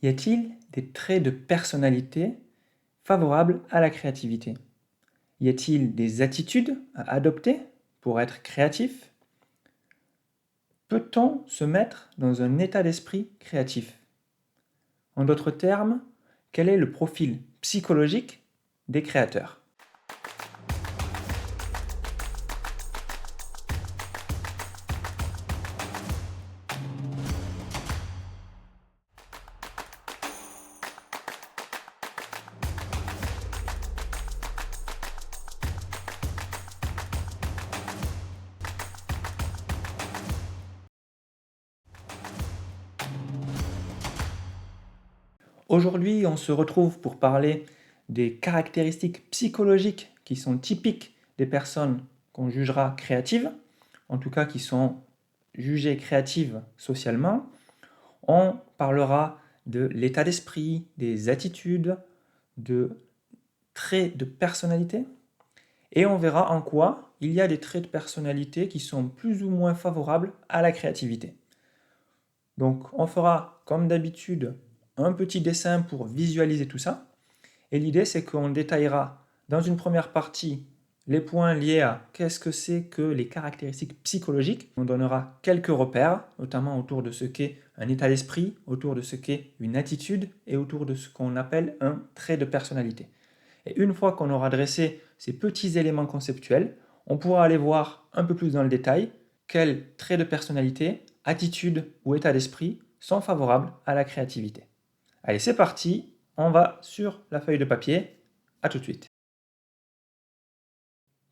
Y a-t-il des traits de personnalité favorables à la créativité? Y a-t-il des attitudes à adopter pour être créatif? Peut-on se mettre dans un état d'esprit créatif? En d'autres termes, quel est le profil psychologique des créateurs? Aujourd'hui, on se retrouve pour parler des caractéristiques psychologiques qui sont typiques des personnes qu'on jugera créatives, en tout cas qui sont jugées créatives socialement. On parlera de l'état d'esprit, des attitudes, de traits de personnalité, et on verra en quoi il y a des traits de personnalité qui sont plus ou moins favorables à la créativité. Donc on fera comme d'habitude un petit dessin pour visualiser tout ça. Et l'idée c'est qu'on détaillera dans une première partie les points liés à qu'est-ce que c'est que les caractéristiques psychologiques. On donnera quelques repères, notamment autour de ce qu'est un état d'esprit, autour de ce qu'est une attitude et autour de ce qu'on appelle un trait de personnalité. Et une fois qu'on aura dressé ces petits éléments conceptuels, on pourra aller voir un peu plus dans le détail quels traits de personnalité, attitude ou état d'esprit sont favorables à la créativité. Allez, c'est parti, on va sur la feuille de papier. À tout de suite.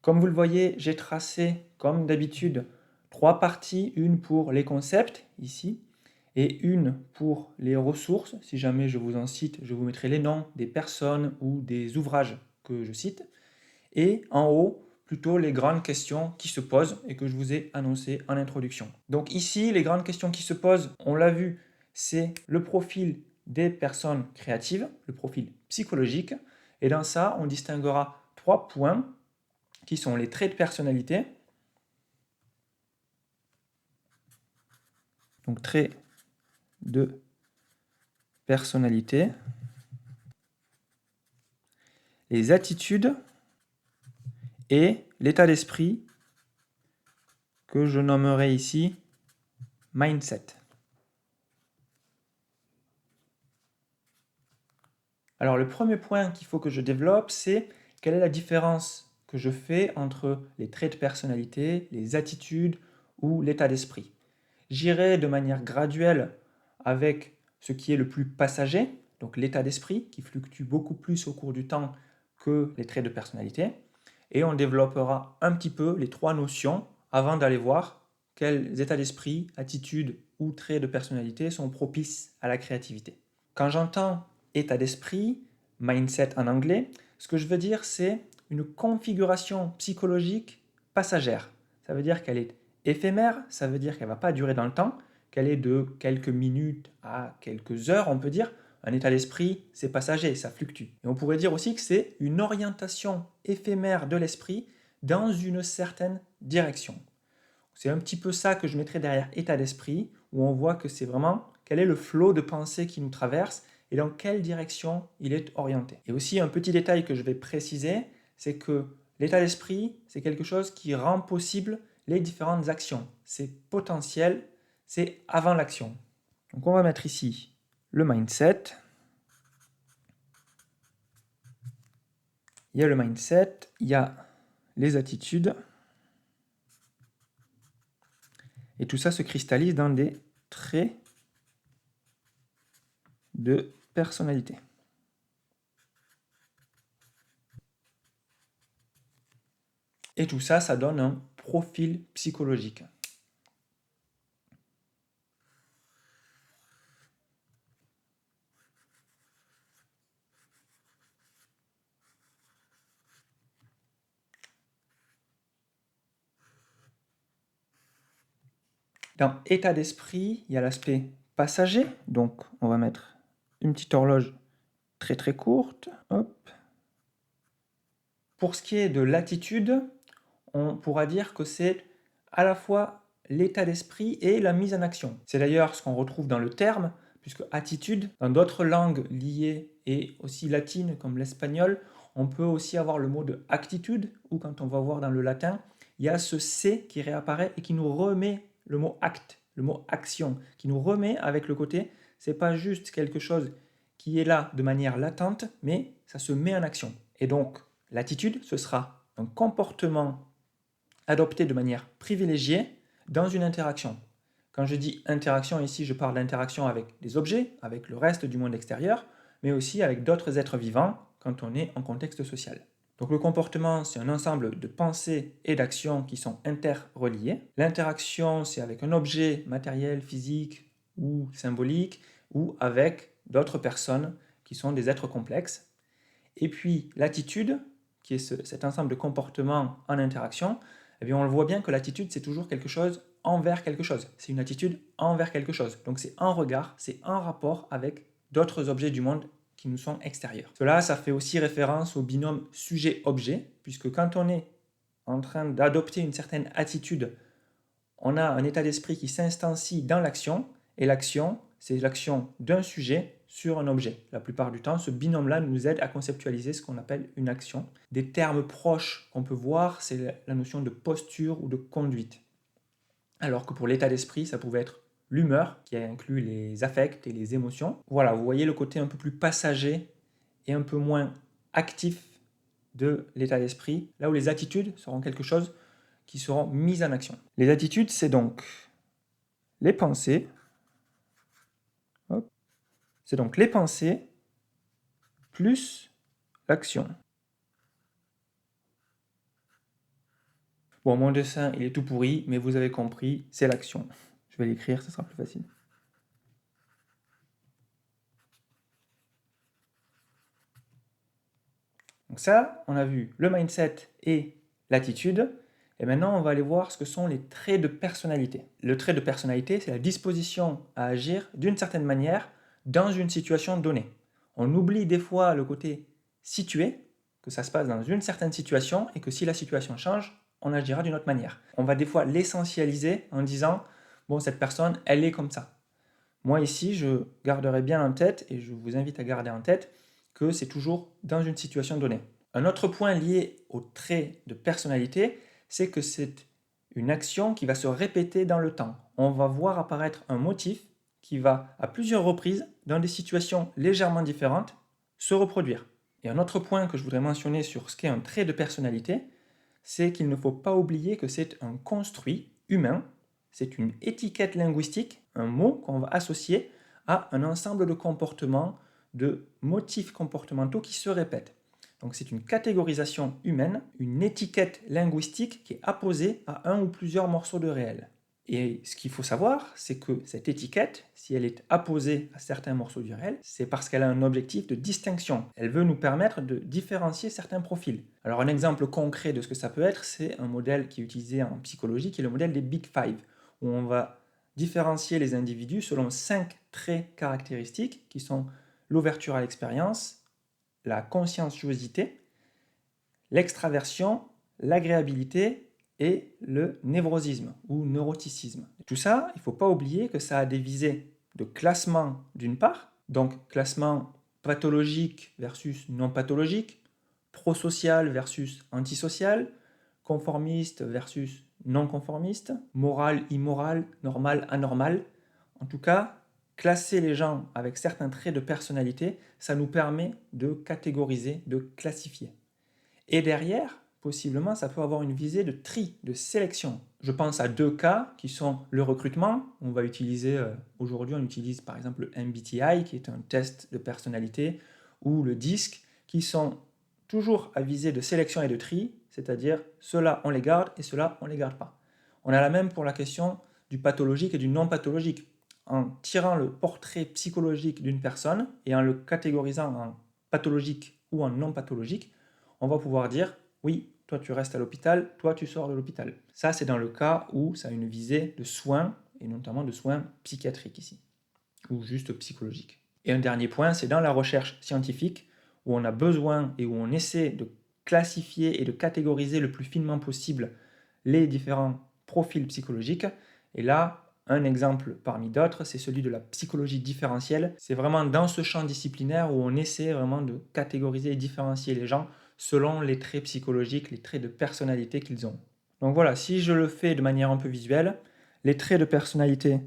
Comme vous le voyez, j'ai tracé, comme d'habitude, trois parties, une pour les concepts, ici, et une pour les ressources. Si jamais je vous en cite, je vous mettrai les noms des personnes ou des ouvrages que je cite. Et en haut, plutôt les grandes questions qui se posent et que je vous ai annoncées en introduction. Donc ici, les grandes questions qui se posent, on l'a vu, c'est le profil des personnes créatives, le profil psychologique. Et dans ça, on distinguera trois points qui sont les traits de personnalité. Donc traits de personnalité, les attitudes et l'état d'esprit que je nommerai ici mindset. Alors le premier point qu'il faut que je développe, c'est quelle est la différence que je fais entre les traits de personnalité, les attitudes ou l'état d'esprit. J'irai de manière graduelle avec ce qui est le plus passager, donc l'état d'esprit qui fluctue beaucoup plus au cours du temps que les traits de personnalité, et on développera un petit peu les trois notions avant d'aller voir quels états d'esprit, attitudes ou traits de personnalité sont propices à la créativité. Quand j'entends état d'esprit, mindset en anglais, ce que je veux dire c'est une configuration psychologique passagère. Ça veut dire qu'elle est éphémère, ça veut dire qu'elle ne va pas durer dans le temps, qu'elle est de quelques minutes à quelques heures, on peut dire. Un état d'esprit, c'est passager, ça fluctue. Et on pourrait dire aussi que c'est une orientation éphémère de l'esprit dans une certaine direction. C'est un petit peu ça que je mettrais derrière état d'esprit, où on voit que c'est vraiment quel est le flot de pensée qui nous traverse et dans quelle direction il est orienté. Et aussi un petit détail que je vais préciser, c'est que l'état d'esprit, c'est quelque chose qui rend possible les différentes actions. C'est potentiel, c'est avant l'action. Donc on va mettre ici le mindset. Il y a le mindset, il y a les attitudes. Et tout ça se cristallise dans des traits de personnalité. Et tout ça, ça donne un profil psychologique. Dans état d'esprit, il y a l'aspect passager. Donc, on va mettre une petite horloge très très courte. Hop. Pour ce qui est de l'attitude, on pourra dire que c'est à la fois l'état d'esprit et la mise en action. C'est d'ailleurs ce qu'on retrouve dans le terme, puisque attitude, dans d'autres langues liées et aussi latines comme l'espagnol, on peut aussi avoir le mot de actitude, ou quand on va voir dans le latin, il y a ce C qui réapparaît et qui nous remet le mot acte, le mot action, qui nous remet avec le côté, c'est pas juste quelque chose qui est là de manière latente, mais ça se met en action. Et donc, l'attitude, ce sera un comportement adopté de manière privilégiée dans une interaction. Quand je dis interaction ici, je parle d'interaction avec des objets, avec le reste du monde extérieur, mais aussi avec d'autres êtres vivants quand on est en contexte social. Donc le comportement, c'est un ensemble de pensées et d'actions qui sont interreliées. L'interaction, c'est avec un objet matériel, physique ou symbolique, ou avec d'autres personnes qui sont des êtres complexes. Et puis l'attitude, qui est cet ensemble de comportements en interaction, eh bien on le voit bien que l'attitude, c'est toujours quelque chose envers quelque chose. C'est une attitude envers quelque chose. Donc c'est un regard, c'est un rapport avec d'autres objets du monde qui nous sont extérieurs. Cela, ça fait aussi référence au binôme sujet-objet, puisque quand on est en train d'adopter une certaine attitude, on a un état d'esprit qui s'instancie dans l'action, et l'action, c'est l'action d'un sujet sur un objet. La plupart du temps, ce binôme-là nous aide à conceptualiser ce qu'on appelle une action. Des termes proches qu'on peut voir, c'est la notion de posture ou de conduite. Alors que pour l'état d'esprit, ça pouvait être l'humeur, qui inclut les affects et les émotions. Voilà, vous voyez le côté un peu plus passager et un peu moins actif de l'état d'esprit, là où les attitudes seront quelque chose qui seront mises en action. Les attitudes, c'est donc les pensées. Hop. C'est donc les pensées plus l'action. Bon, mon dessin, il est tout pourri, mais vous avez compris, c'est l'action. Je vais l'écrire, ça sera plus facile. Donc ça, on a vu le mindset et l'attitude. Et maintenant, on va aller voir ce que sont les traits de personnalité. Le trait de personnalité, c'est la disposition à agir d'une certaine manière dans une situation donnée. On oublie des fois le côté situé, que ça se passe dans une certaine situation et que si la situation change, on agira d'une autre manière. On va des fois l'essentialiser en disant « bon, cette personne, elle est comme ça ». Moi ici, je garderai bien en tête, et je vous invite à garder en tête, que c'est toujours dans une situation donnée. Un autre point lié au trait de personnalité, c'est que c'est une action qui va se répéter dans le temps. On va voir apparaître un motif qui va, à plusieurs reprises, dans des situations légèrement différentes, se reproduire. Et un autre point que je voudrais mentionner sur ce qu'est un trait de personnalité, c'est qu'il ne faut pas oublier que c'est un construit humain, c'est une étiquette linguistique, un mot qu'on va associer à un ensemble de comportements, de motifs comportementaux qui se répètent. Donc c'est une catégorisation humaine, une étiquette linguistique qui est apposée à un ou plusieurs morceaux de réel. Et ce qu'il faut savoir, c'est que cette étiquette, si elle est apposée à certains morceaux du réel, c'est parce qu'elle a un objectif de distinction. Elle veut nous permettre de différencier certains profils. Alors un exemple concret de ce que ça peut être, c'est un modèle qui est utilisé en psychologie, qui est le modèle des Big Five, où on va différencier les individus selon 5 traits caractéristiques qui sont l'ouverture à l'expérience, la conscienciosité, l'extraversion, l'agréabilité et le névrosisme ou neuroticisme. Tout ça, il ne faut pas oublier que ça a des visées de classement d'une part, donc classement pathologique versus non pathologique, prosocial versus antisocial, conformiste versus non conformiste, moral, immoral, normal, anormal. En tout cas, classer les gens avec certains traits de personnalité, ça nous permet de catégoriser, de classifier. Et derrière, possiblement, ça peut avoir une visée de tri, de sélection. Je pense à 2 cas qui sont le recrutement. On va utiliser, aujourd'hui on utilise par exemple le MBTI qui est un test de personnalité, ou le DISC qui sont toujours à visée de sélection et de tri, c'est-à-dire ceux-là on les garde et ceux-là on ne les garde pas. On a la même pour la question du pathologique et du non pathologique. En tirant le portrait psychologique d'une personne et en le catégorisant en pathologique ou en non pathologique, on va pouvoir dire oui, toi tu restes à l'hôpital, toi tu sors de l'hôpital. Ça, c'est dans le cas où ça a une visée de soins, et notamment de soins psychiatriques ici, ou juste psychologiques. Et un dernier point, c'est dans la recherche scientifique, où on a besoin et où on essaie de classifier et de catégoriser le plus finement possible les différents profils psychologiques. Et là, un exemple parmi d'autres, c'est celui de la psychologie différentielle. C'est vraiment dans ce champ disciplinaire où on essaie vraiment de catégoriser et différencier les gens selon les traits psychologiques, les traits de personnalité qu'ils ont. Donc voilà, si je le fais de manière un peu visuelle, les traits de personnalité,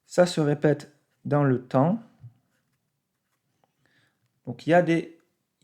ça se répète dans le temps. Donc il y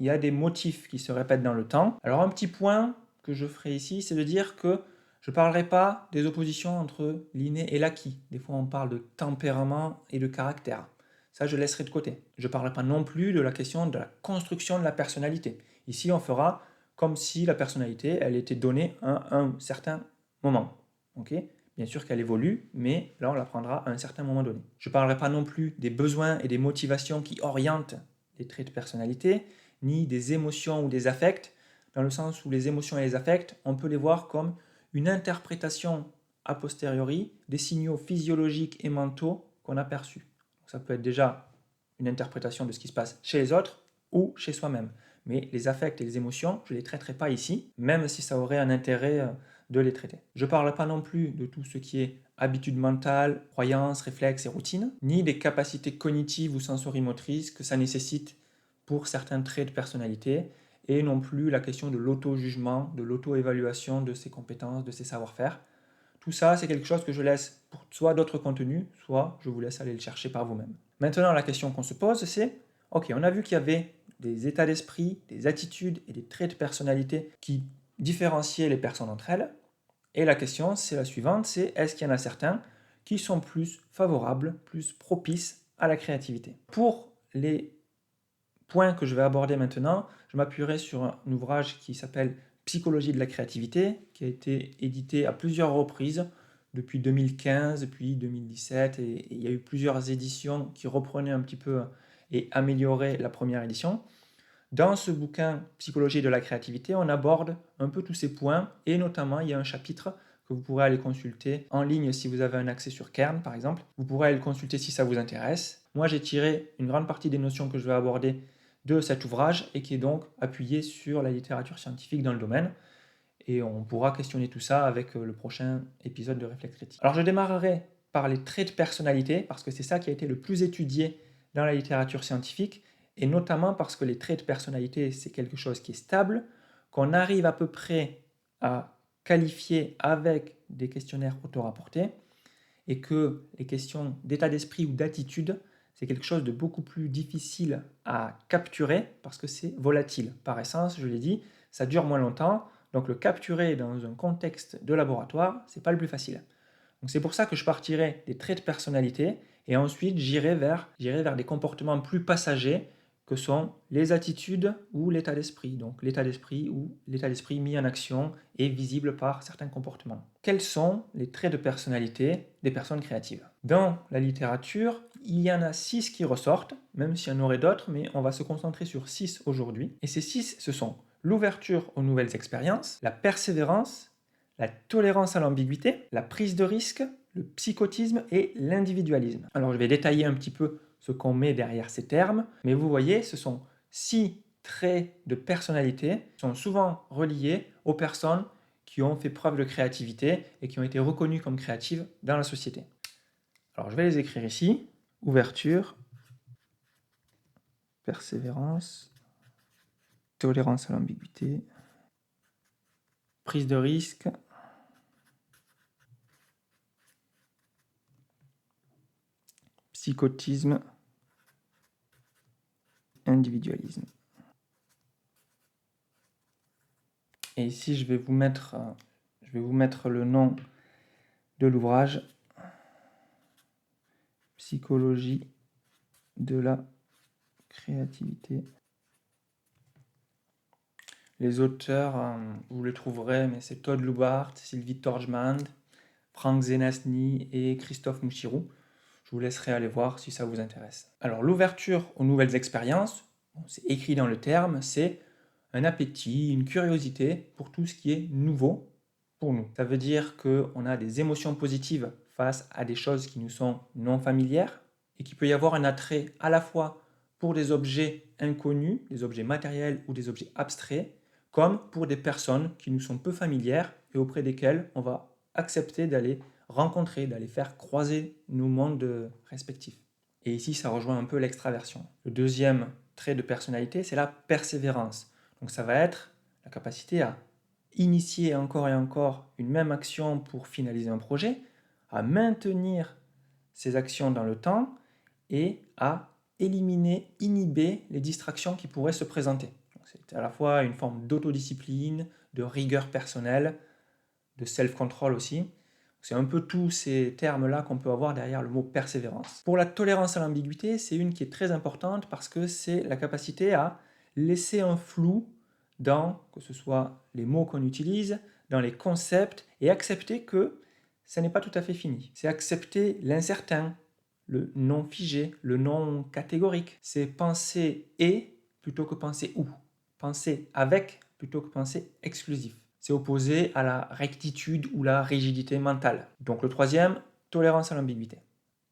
a des motifs qui se répètent dans le temps. Alors un petit point que je ferai ici, c'est de dire que je ne parlerai pas des oppositions entre l'inné et l'acquis. Des fois, on parle de tempérament et de caractère. Ça, je laisserai de côté. Je ne parlerai pas non plus de la question de la construction de la personnalité. Ici, on fera comme si la personnalité, elle était donnée à un certain moment. Okay, bien sûr qu'elle évolue, mais là, on la prendra à un certain moment donné. Je ne parlerai pas non plus des besoins et des motivations qui orientent les traits de personnalité, ni des émotions ou des affects, dans le sens où les émotions et les affects, on peut les voir comme une interprétation a posteriori des signaux physiologiques et mentaux qu'on a perçus. Ça peut être déjà une interprétation de ce qui se passe chez les autres ou chez soi-même. Mais les affects et les émotions, je ne les traiterai pas ici, même si ça aurait un intérêt de les traiter. Je ne parle pas non plus de tout ce qui est habitude mentale, croyances, réflexes et routines, ni des capacités cognitives ou sensorimotrices que ça nécessite pour certains traits de personnalité, et non plus la question de l'auto-jugement, de l'auto-évaluation de ses compétences, de ses savoir-faire. Tout ça, c'est quelque chose que je laisse pour soit d'autres contenus, soit je vous laisse aller le chercher par vous-même. Maintenant, la question qu'on se pose, c'est, ok, on a vu qu'il y avait des états d'esprit, des attitudes et des traits de personnalité qui différenciaient les personnes entre elles. Et la question, c'est la suivante, c'est est-ce qu'il y en a certains qui sont plus favorables, plus propices à la créativité. Pour les points que je vais aborder maintenant, je m'appuierai sur un ouvrage qui s'appelle Psychologie de la créativité, qui a été édité à plusieurs reprises depuis 2015, puis 2017, et il y a eu plusieurs éditions qui reprenaient un petit peu et amélioraient la première édition. Dans ce bouquin Psychologie de la créativité, on aborde un peu tous ces points, et notamment il y a un chapitre que vous pourrez aller consulter en ligne si vous avez un accès sur Kern par exemple. Vous pourrez aller le consulter si ça vous intéresse. Moi j'ai tiré une grande partie des notions que je vais aborder de cet ouvrage et qui est donc appuyé sur la littérature scientifique dans le domaine. Et on pourra questionner tout ça avec le prochain épisode de Réflexe Critique. Alors je démarrerai par les traits de personnalité parce que c'est ça qui a été le plus étudié dans la littérature scientifique et notamment parce que les traits de personnalité c'est quelque chose qui est stable, qu'on arrive à peu près à qualifier avec des questionnaires auto-rapportés et que les questions d'état d'esprit ou d'attitude c'est quelque chose de beaucoup plus difficile à capturer parce que c'est volatile. Par essence, je l'ai dit, ça dure moins longtemps, donc le capturer dans un contexte de laboratoire, c'est pas le plus facile. Donc c'est pour ça que je partirai des traits de personnalité et ensuite j'irai vers des comportements plus passagers que sont les attitudes ou l'état d'esprit. Donc l'état d'esprit ou l'état d'esprit mis en action et visible par certains comportements. Quels sont les traits de personnalité des personnes créatives? Dans la littérature, il y en a 6 qui ressortent, même s'il y en aurait d'autres, mais on va se concentrer sur 6 aujourd'hui. Et ces 6, ce sont l'ouverture aux nouvelles expériences, la persévérance, la tolérance à l'ambiguïté, la prise de risque, le psychotisme et l'individualisme. Alors je vais détailler un petit peu ce qu'on met derrière ces termes, mais vous voyez, ce sont 6 traits de personnalité qui sont souvent reliés aux personnes qui ont fait preuve de créativité et qui ont été reconnues comme créatives dans la société. Alors je vais les écrire ici. Ouverture, persévérance, tolérance à l'ambiguïté, prise de risque, psychotisme, individualisme. Et ici, je vais vous mettre le nom de l'ouvrage Psychologie de la créativité. Les auteurs, vous les trouverez, mais c'est Todd Lubart, Sylvie Torjman, Frank Zenasny et Christophe Mouchirou. Je vous laisserai aller voir si ça vous intéresse. Alors, l'ouverture aux nouvelles expériences, c'est écrit dans le terme, c'est un appétit, une curiosité pour tout ce qui est nouveau pour nous. Ça veut dire qu'on a des émotions positives face à des choses qui nous sont non familières et qu'il peut y avoir un attrait à la fois pour des objets inconnus, des objets matériels ou des objets abstraits, comme pour des personnes qui nous sont peu familières et auprès desquelles on va accepter d'aller rencontrer, d'aller faire croiser nos mondes respectifs. Et ici, ça rejoint un peu l'extraversion. Le deuxième trait de personnalité, c'est la persévérance. Donc ça va être la capacité à initier encore et encore une même action pour finaliser un projet, à maintenir ces actions dans le temps et à éliminer, inhiber les distractions qui pourraient se présenter. C'est à la fois une forme d'autodiscipline, de rigueur personnelle, de self-control aussi. C'est un peu tous ces termes-là qu'on peut avoir derrière le mot persévérance. Pour la tolérance à l'ambiguïté, c'est une qui est très importante parce que c'est la capacité à laisser un flou dans, que ce soit les mots qu'on utilise, dans les concepts, et accepter que ça n'est pas tout à fait fini. C'est accepter l'incertain, le non figé, le non catégorique. C'est penser et plutôt que penser ou. Penser avec plutôt que penser exclusif. C'est opposé à la rectitude ou la rigidité mentale. Donc le troisième, tolérance à l'ambiguïté.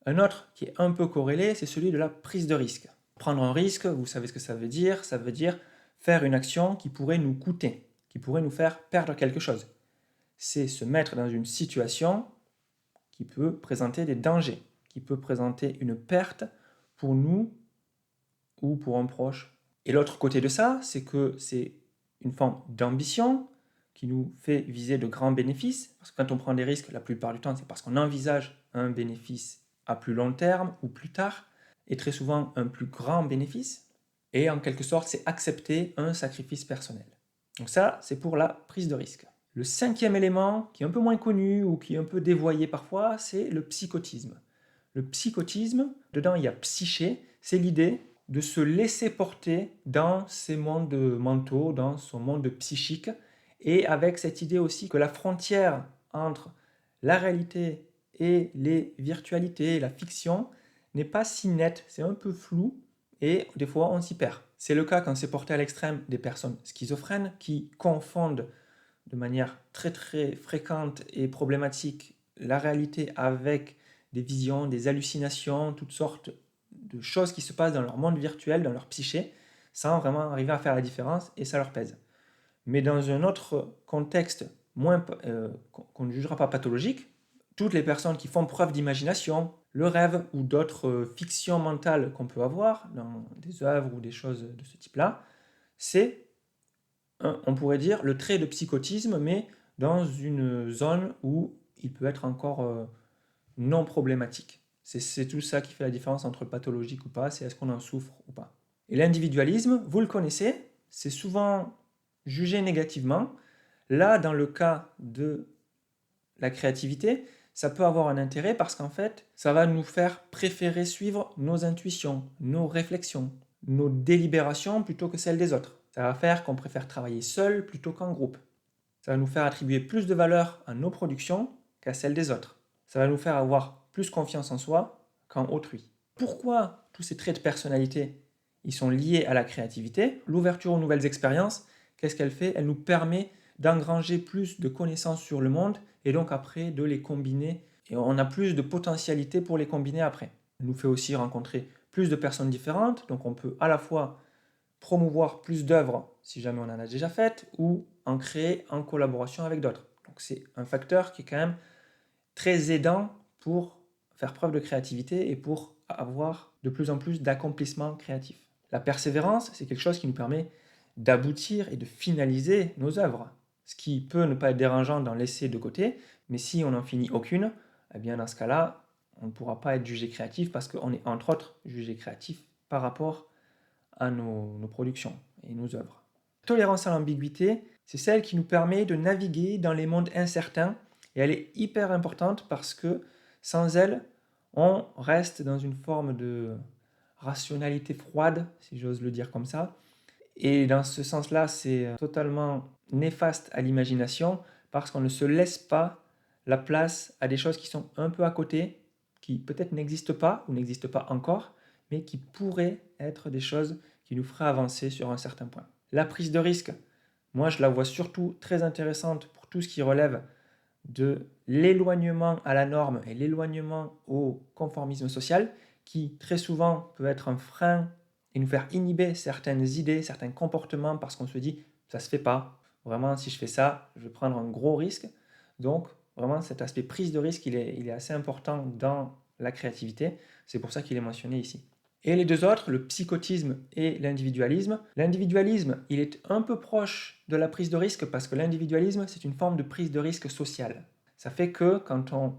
Un autre qui est un peu corrélé, c'est celui de la prise de risque. Prendre un risque, vous savez ce que ça veut dire faire une action qui pourrait nous coûter, qui pourrait nous faire perdre quelque chose. C'est se mettre dans une situation qui peut présenter des dangers, qui peut présenter une perte pour nous ou pour un proche. Et l'autre côté de ça, c'est que c'est une forme d'ambition qui nous fait viser de grands bénéfices. Parce que quand on prend des risques, la plupart du temps, c'est parce qu'on envisage un bénéfice à plus long terme ou plus tard, et très souvent un plus grand bénéfice. Et en quelque sorte, c'est accepter un sacrifice personnel. Donc ça, c'est pour la prise de risque. Le cinquième élément, qui est un peu moins connu ou qui est un peu dévoyé parfois, c'est le psychotisme. Le psychotisme, dedans il y a psyché, c'est l'idée de se laisser porter dans ses mondes mentaux, dans son monde psychique, et avec cette idée aussi que la frontière entre la réalité et les virtualités, la fiction, n'est pas si nette, c'est un peu flou, et des fois on s'y perd. C'est le cas quand c'est porté à l'extrême des personnes schizophrènes qui confondent de manière très très fréquente et problématique la réalité avec des visions, des hallucinations, toutes sortes de choses qui se passent dans leur monde virtuel, dans leur psyché, sans vraiment arriver à faire la différence et ça leur pèse. Mais dans un autre contexte qu'on ne jugera pas pathologique, toutes les personnes qui font preuve d'imagination, le rêve ou d'autres fictions mentales qu'on peut avoir dans des œuvres ou des choses de ce type-là, c'est, on pourrait dire, le trait de psychotisme, mais dans une zone où il peut être encore non problématique. C'est tout ça qui fait la différence entre pathologique ou pas, c'est est-ce qu'on en souffre ou pas. Et l'individualisme, vous le connaissez, c'est souvent jugé négativement. Là, dans le cas de la créativité, ça peut avoir un intérêt parce qu'en fait, ça va nous faire préférer suivre nos intuitions, nos réflexions, nos délibérations plutôt que celles des autres. Ça va faire qu'on préfère travailler seul plutôt qu'en groupe. Ça va nous faire attribuer plus de valeur à nos productions qu'à celles des autres. Ça va nous faire avoir plus confiance en soi qu'en autrui. Pourquoi tous ces traits de personnalité ils sont liés à la créativité? L'ouverture aux nouvelles expériences, qu'est-ce qu'elle fait? Elle nous permet d'engranger plus de connaissances sur le monde et donc après de les combiner. Et on a plus de potentialité pour les combiner après. Elle nous fait aussi rencontrer plus de personnes différentes, donc on peut à la fois promouvoir plus d'œuvres si jamais on en a déjà faites ou en créer en collaboration avec d'autres. Donc c'est un facteur qui est quand même très aidant pour faire preuve de créativité et pour avoir de plus en plus d'accomplissements créatifs. La persévérance, c'est quelque chose qui nous permet d'aboutir et de finaliser nos œuvres, ce qui peut ne pas être dérangeant d'en laisser de côté, mais si on n'en finit aucune, eh bien dans ce cas-là, on ne pourra pas être jugé créatif parce qu'on est entre autres jugé créatif par rapport à nos productions et nos œuvres. La tolérance à l'ambiguïté, c'est celle qui nous permet de naviguer dans les mondes incertains et elle est hyper importante parce que sans elle, on reste dans une forme de rationalité froide, si j'ose le dire comme ça. Et dans ce sens-là, c'est totalement néfaste à l'imagination parce qu'on ne se laisse pas la place à des choses qui sont un peu à côté, qui peut-être n'existent pas ou n'existent pas encore, mais qui pourraient être des choses qui nous feraient avancer sur un certain point. La prise de risque, moi je la vois surtout très intéressante pour tout ce qui relève de l'éloignement à la norme et l'éloignement au conformisme social, qui très souvent peut être un frein et nous faire inhiber certaines idées, certains comportements parce qu'on se dit ça se fait pas. Vraiment, si je fais ça, je vais prendre un gros risque. Donc, Vraiment, cet aspect prise de risque, il est assez important dans la créativité. C'est pour ça qu'il est mentionné ici. Et les deux autres, le psychotisme et l'individualisme. L'individualisme, il est un peu proche de la prise de risque parce que l'individualisme, c'est une forme de prise de risque sociale. Ça fait que quand on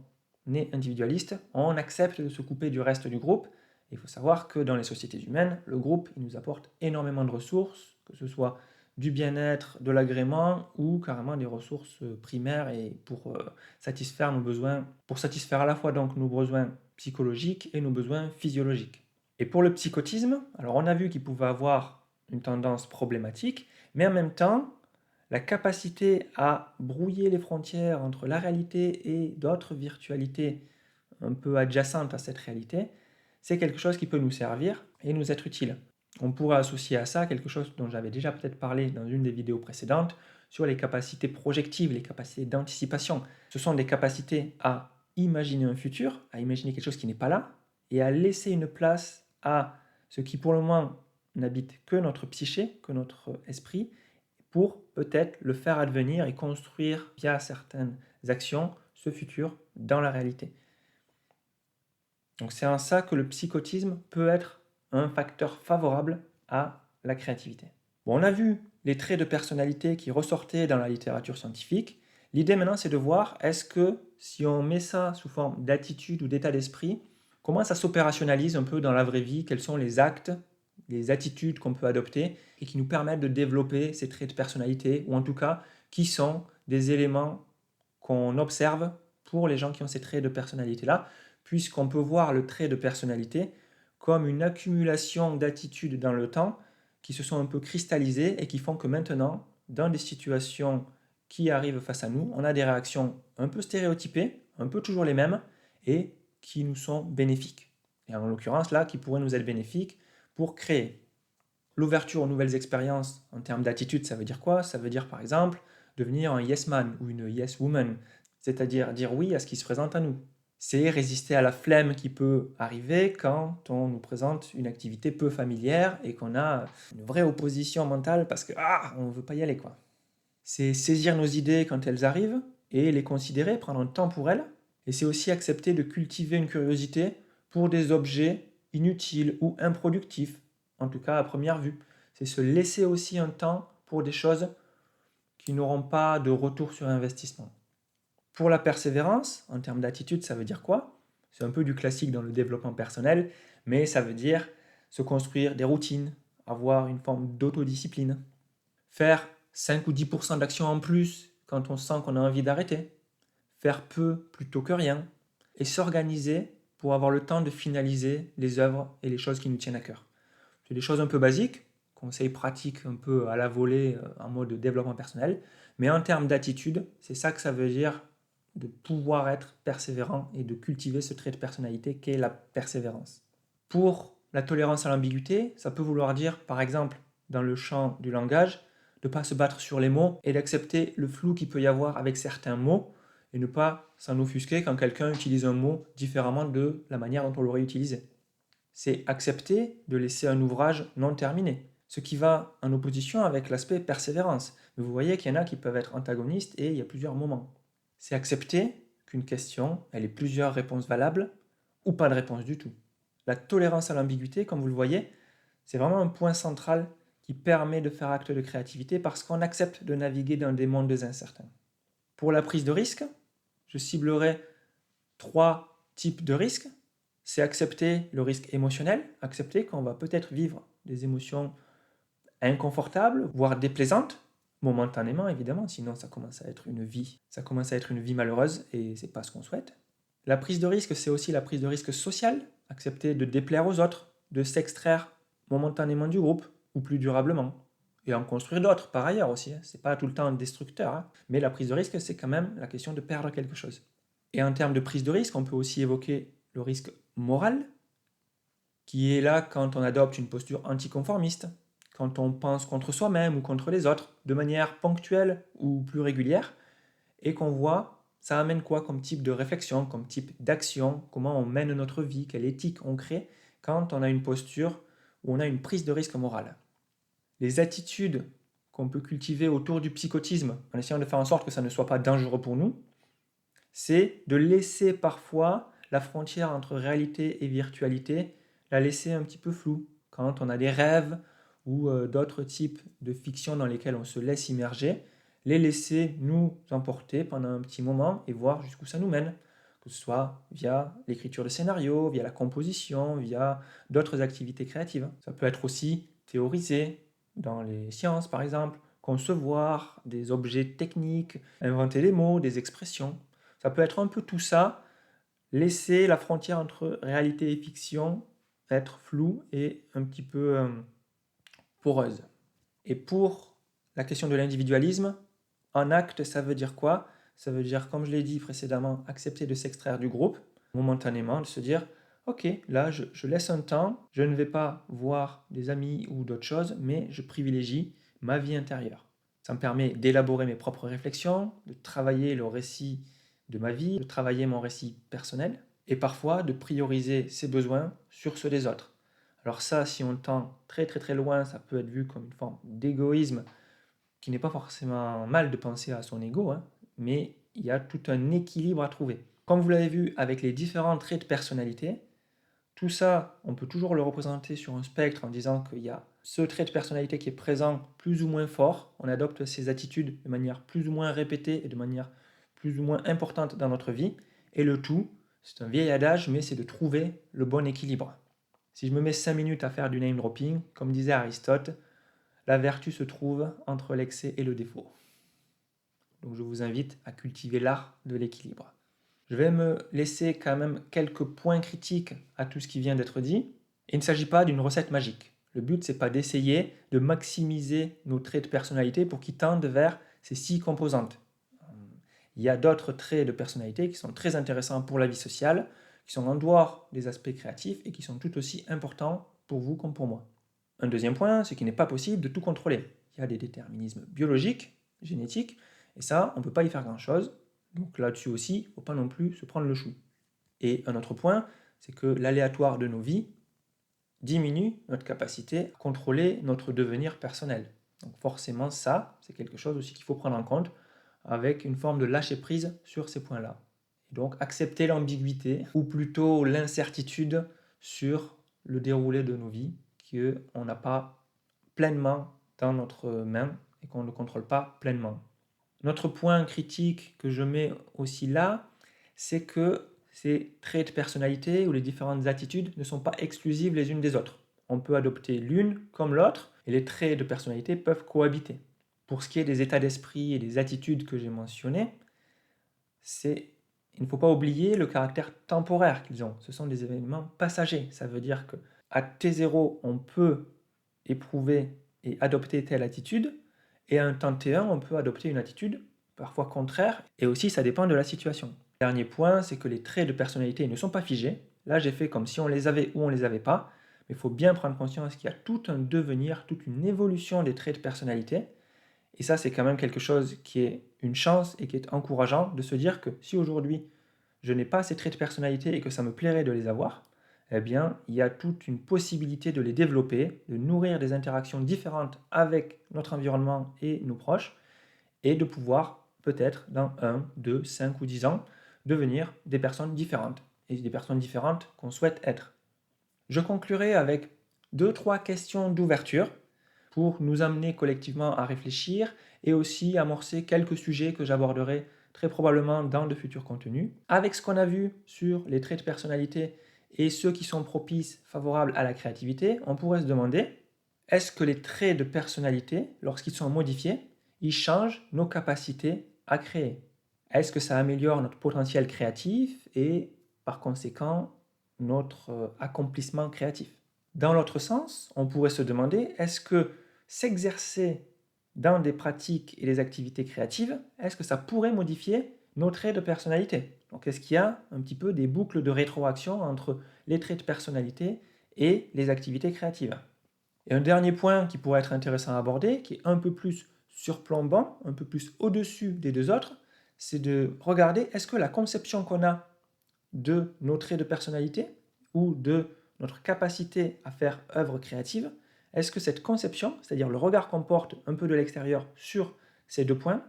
est individualiste, on accepte de se couper du reste du groupe. Il faut savoir que dans les sociétés humaines, le groupe, il nous apporte énormément de ressources, que ce soit du bien-être, de l'agrément ou carrément des ressources primaires et pour satisfaire nos besoins, pour satisfaire à la fois donc nos besoins psychologiques et nos besoins physiologiques. Et pour le psychotisme, alors on a vu qu'il pouvait avoir une tendance problématique, mais en même temps, la capacité à brouiller les frontières entre la réalité et d'autres virtualités un peu adjacentes à cette réalité, c'est quelque chose qui peut nous servir et nous être utile. On pourrait associer à ça quelque chose dont j'avais déjà peut-être parlé dans une des vidéos précédentes sur les capacités projectives, les capacités d'anticipation. Ce sont des capacités à imaginer un futur, à imaginer quelque chose qui n'est pas là, et à laisser une place à ce qui pour le moment n'habite que notre psyché, que notre esprit, pour peut-être le faire advenir et construire via certaines actions ce futur dans la réalité. Donc c'est en ça que le psychotisme peut être un facteur favorable à la créativité. Bon, on a vu les traits de personnalité qui ressortaient dans la littérature scientifique. L'idée maintenant, c'est de voir est-ce que si on met ça sous forme d'attitude ou d'état d'esprit, comment ça s'opérationnalise un peu dans la vraie vie, quels sont les actes, les attitudes qu'on peut adopter et qui nous permettent de développer ces traits de personnalité, ou en tout cas qui sont des éléments qu'on observe pour les gens qui ont ces traits de personnalité-là, puisqu'on peut voir le trait de personnalité comme une accumulation d'attitudes dans le temps qui se sont un peu cristallisées et qui font que maintenant, dans des situations qui arrivent face à nous, on a des réactions un peu stéréotypées, un peu toujours les mêmes, et qui nous sont bénéfiques. Et en l'occurrence, là, qui pourraient nous être bénéfiques pour créer. L'ouverture aux nouvelles expériences en termes d'attitude, ça veut dire quoi? Ça veut dire par exemple devenir un yes man ou une yes woman, c'est-à-dire dire oui à ce qui se présente à nous. C'est résister à la flemme qui peut arriver quand on nous présente une activité peu familière et qu'on a une vraie opposition mentale parce que on ne veut pas y aller quoi. C'est saisir nos idées quand elles arrivent et les considérer, prendre un temps pour elles. Et c'est aussi accepter de cultiver une curiosité pour des objets inutiles ou improductifs, en tout cas à première vue. C'est se laisser aussi un temps pour des choses qui n'auront pas de retour sur investissement. Pour la persévérance, en termes d'attitude, ça veut dire quoi? C'est un peu du classique dans le développement personnel, mais ça veut dire se construire des routines, avoir une forme d'autodiscipline, faire 5 ou 10% d'actions en plus quand on sent qu'on a envie d'arrêter, faire peu plutôt que rien, et s'organiser pour avoir le temps de finaliser les œuvres et les choses qui nous tiennent à cœur. C'est des choses un peu basiques, conseils pratiques un peu à la volée en mode développement personnel, mais en termes d'attitude, c'est ça que ça veut dire de pouvoir être persévérant et de cultiver ce trait de personnalité qu'est la persévérance. Pour la tolérance à l'ambiguïté, ça peut vouloir dire, par exemple, dans le champ du langage, de ne pas se battre sur les mots et d'accepter le flou qu'il peut y avoir avec certains mots et ne pas s'en offusquer quand quelqu'un utilise un mot différemment de la manière dont on l'aurait utilisé. C'est accepter de laisser un ouvrage non terminé, ce qui va en opposition avec l'aspect persévérance. Mais vous voyez qu'il y en a qui peuvent être antagonistes et il y a plusieurs moments. C'est accepter qu'une question, elle ait plusieurs réponses valables ou pas de réponse du tout. La tolérance à l'ambiguïté, comme vous le voyez, c'est vraiment un point central qui permet de faire acte de créativité parce qu'on accepte de naviguer dans des mondes incertains. Pour la prise de risque, je ciblerai 3 types de risques. C'est accepter le risque émotionnel, accepter qu'on va peut-être vivre des émotions inconfortables, voire déplaisantes, momentanément évidemment, sinon ça commence à être une vie malheureuse et c'est pas ce qu'on souhaite. La prise de risque, c'est aussi la prise de risque sociale, accepter de déplaire aux autres, de s'extraire momentanément du groupe ou plus durablement, et en construire d'autres par ailleurs aussi. C'est pas tout le temps destructeur, mais la prise de risque, c'est quand même la question de perdre quelque chose. Et en termes de prise de risque, on peut aussi évoquer le risque moral, qui est là quand on adopte une posture anticonformiste, quand on pense contre soi-même ou contre les autres, de manière ponctuelle ou plus régulière, et qu'on voit ça amène quoi comme type de réflexion, comme type d'action, comment on mène notre vie, quelle éthique on crée quand on a une posture où on a une prise de risque morale. Les attitudes qu'on peut cultiver autour du psychotisme, en essayant de faire en sorte que ça ne soit pas dangereux pour nous, c'est de laisser parfois la frontière entre réalité et virtualité, la laisser un petit peu floue. Quand on a des rêves ou d'autres types de fiction dans lesquelles on se laisse immerger, les laisser nous emporter pendant un petit moment et voir jusqu'où ça nous mène, que ce soit via l'écriture de scénarios, via la composition, via d'autres activités créatives. Ça peut être aussi théoriser dans les sciences, par exemple, concevoir des objets techniques, inventer des mots, des expressions. Ça peut être un peu tout ça, laisser la frontière entre réalité et fiction être floue et un petit peu poreuse. Et pour la question de l'individualisme, en acte, ça veut dire quoi? Ça veut dire, comme je l'ai dit précédemment, accepter de s'extraire du groupe, momentanément, de se dire, ok, là, je laisse un temps, je ne vais pas voir des amis ou d'autres choses, mais je privilégie ma vie intérieure. Ça me permet d'élaborer mes propres réflexions, de travailler le récit de ma vie, de travailler mon récit personnel, et parfois de prioriser ses besoins sur ceux des autres. Alors ça, si on tend très très très loin, ça peut être vu comme une forme d'égoïsme qui n'est pas forcément mal de penser à son ego, hein, mais il y a tout un équilibre à trouver. Comme vous l'avez vu avec les différents traits de personnalité, tout ça, on peut toujours le représenter sur un spectre en disant qu'il y a ce trait de personnalité qui est présent plus ou moins fort, on adopte ces attitudes de manière plus ou moins répétée et de manière plus ou moins importante dans notre vie, et le tout, c'est un vieil adage, mais c'est de trouver le bon équilibre. Si je me mets 5 minutes à faire du name dropping, comme disait Aristote, la vertu se trouve entre l'excès et le défaut. Donc je vous invite à cultiver l'art de l'équilibre. Je vais me laisser quand même quelques points critiques à tout ce qui vient d'être dit. Il ne s'agit pas d'une recette magique. Le but, c'est pas d'essayer de maximiser nos traits de personnalité pour qu'ils tendent vers ces 6 composantes. Il y a d'autres traits de personnalité qui sont très intéressants pour la vie sociale, qui sont en dehors des aspects créatifs et qui sont tout aussi importants pour vous comme pour moi. Un deuxième point, c'est qu'il n'est pas possible de tout contrôler. Il y a des déterminismes biologiques, génétiques, et ça, on ne peut pas y faire grand-chose. Donc là-dessus aussi, il ne faut pas non plus se prendre le chou. Et un autre point, c'est que l'aléatoire de nos vies diminue notre capacité à contrôler notre devenir personnel. Donc forcément, ça, c'est quelque chose aussi qu'il faut prendre en compte avec une forme de lâcher-prise sur ces points-là. Et donc accepter l'ambiguïté, ou plutôt l'incertitude sur le déroulé de nos vies, qu'on n'a pas pleinement dans notre main et qu'on ne contrôle pas pleinement. Notre point critique que je mets aussi là, c'est que ces traits de personnalité ou les différentes attitudes ne sont pas exclusives les unes des autres. On peut adopter l'une comme l'autre et les traits de personnalité peuvent cohabiter. Pour ce qui est des états d'esprit et des attitudes que j'ai mentionnées, il ne faut pas oublier le caractère temporaire qu'ils ont. Ce sont des événements passagers. Ça veut dire qu'à T0, on peut éprouver et adopter telle attitude, et à un temps T1, on peut adopter une attitude parfois contraire, et aussi ça dépend de la situation. Dernier point, c'est que les traits de personnalité ne sont pas figés. Là, j'ai fait comme si on les avait ou on les avait pas, mais il faut bien prendre conscience qu'il y a tout un devenir, toute une évolution des traits de personnalité, et ça, c'est quand même quelque chose qui est une chance et qui est encourageant de se dire que si aujourd'hui je n'ai pas ces traits de personnalité et que ça me plairait de les avoir, eh bien, il y a toute une possibilité de les développer, de nourrir des interactions différentes avec notre environnement et nos proches, et de pouvoir peut-être dans 1, 2, 5 ou 10 ans devenir des personnes différentes, et des personnes différentes qu'on souhaite être. Je conclurai avec 2-3 questions d'ouverture pour nous amener collectivement à réfléchir et aussi amorcer quelques sujets que j'aborderai très probablement dans de futurs contenus. Avec ce qu'on a vu sur les traits de personnalité et ceux qui sont propices, favorables à la créativité, on pourrait se demander, est-ce que les traits de personnalité, lorsqu'ils sont modifiés, ils changent nos capacités à créer? Est-ce que ça améliore notre potentiel créatif et par conséquent notre accomplissement créatif? Dans l'autre sens, on pourrait se demander, est-ce que s'exercer dans des pratiques et des activités créatives, est-ce que ça pourrait modifier nos traits de personnalité? Donc est-ce qu'il y a un petit peu des boucles de rétroaction entre les traits de personnalité et les activités créatives? Et un dernier point qui pourrait être intéressant à aborder, qui est un peu plus surplombant, un peu plus au-dessus des deux autres, c'est de regarder est-ce que la conception qu'on a de nos traits de personnalité ou de notre capacité à faire œuvre créative, est-ce que cette conception, c'est-à-dire le regard qu'on porte un peu de l'extérieur sur ces deux points,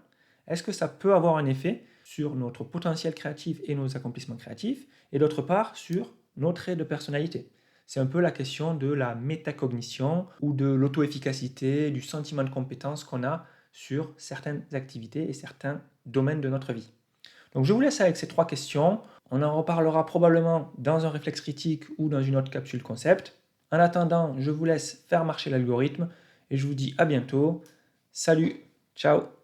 est-ce que ça peut avoir un effet sur notre potentiel créatif et nos accomplissements créatifs, et d'autre part sur nos traits de personnalité. C'est un peu la question de la métacognition ou de l'auto-efficacité, du sentiment de compétence qu'on a sur certaines activités et certains domaines de notre vie. Donc je vous laisse avec ces 3 questions. On en reparlera probablement dans un réflexe critique ou dans une autre capsule concept. En attendant, je vous laisse faire marcher l'algorithme et je vous dis à bientôt. Salut, ciao.